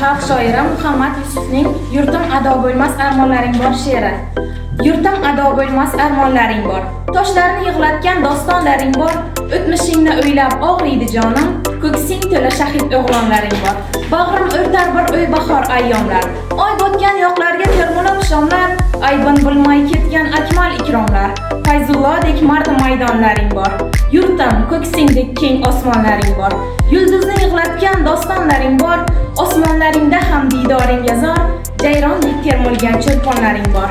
xalq shoiri Muhammad Yusufning Yurtim ado bo'lmas armonlaring bor she'ri. Yurtim ado bo'lmas armonlaring bor. Toshlarni yig'latgan dostonlaring bor. O'tmishingni o'ylab og'riydi jonim. Ko'ksing to'la shahid o'g'lonlaring bor. Bag'rim o'rtar bir uy bahor ayyomlar. Oy botgan yoqlarga termulib shomlar. Aybin bilmay ketgan akmal ikromlar. Fayzullodek mardi maydonlaring bor. Yurtim ko'ksingdek keng osmonlaring bor. Yulduzni yig'latgan dostonlaring bor. Osmonlaringda ham didoringga zor. Jayrondek termulgan cho'lponlaring bor.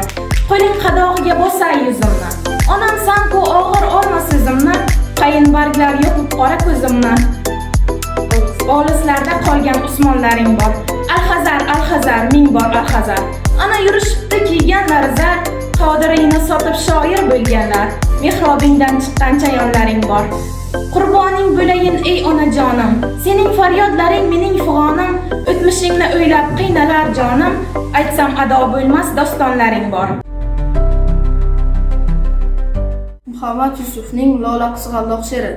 Qo'ling qadog'iga bosay yuzimni. Onamsan-ku og'ir olma so'zimni. Qayin barglar yo'qib qora ko'zimni. Olislarda qolgan usmonlaring bor. Alhazar ming bor alhazar. Ana yurishibdi kiyganlari zar. Qodiriyni sotib shoir bo'lganlar. Mehrobingdan chiqqan chayonlaring bor. Qurboning bo'layin ey onajonim. Sening faryodlaring mening fig'onim. O'tmishingni o'ylab qiynalar jonim. Aytsam ado bo'lmas dostonlaring bor. Muhammad Yusufning Lola qizg'aldoq she'ri.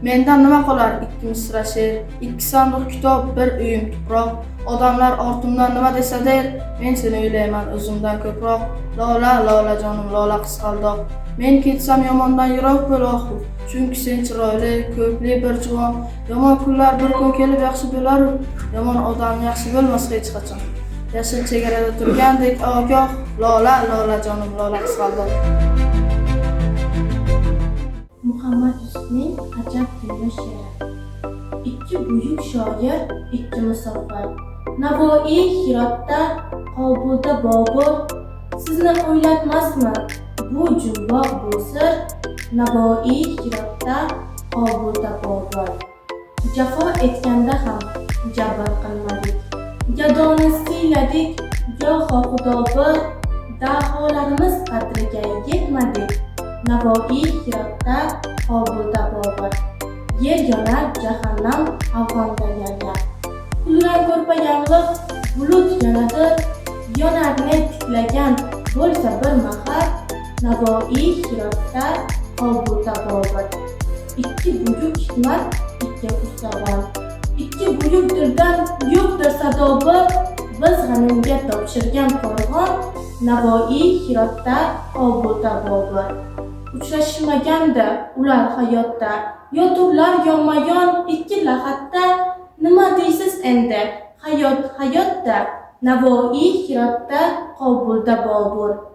Mendan nima qolar ikki misra she'r, ikki sandiq kitob, bir uyim tuproq. Odamlar ortimdan nima desa der, men seni o'ylayman o'zimdan ko'proq. Lola, Lola jonim, Lola qizg'aldoq. Men ketsam yomondan yiroq bo'l oxu. Chunki sen chiroyli, ko'pli bir juvon. Yomon kunlar bir kun kelib yaxshi bo'lar. Yomon odam yaxshi bo'lmas hech qachon. Yashil chegarada turgandek ogoh. Lola, Lola jonim, Lola qizg'aldoq. Muhammad Yusufning ajab tilli she'ri. Ikki buyuk shoir, ikki musofir. Navoiy Hirotda, Qobulda Bobur. Sizni o'ylatmasmi bu jumboq bu sir? Navoiy Hirotda, Qobulda Bobur. Jafo etganda ham jabr qilmadik. Gadoni siyladik, goho xudobir. Daholarimiz qadriga yetmadik. Navoiy Hirotda, Qobulda Bobur. Yer yonar, jahannam afg'onda yallar. Kulrang ko'rpa yanglig' bulut yonadir. Yonarni tiklagan bo'lsa bir mahal. Navoiy Hirotda, Qobulda Bobur. Ikki buyuk hikmat, ikki ustavon. Ikki buyuk dildan yo'qdir sadobir. Biz g'animga topshirgan qo'rg'on. Navoiy Hirotda, Qobulda Bobur. Uchrashmaganda ular hayotda, yoturlar yonma-yon ikki lahatda. Nima deysiz endi? Hayotda. Navoiy Hirotda, Qobulda Bobur.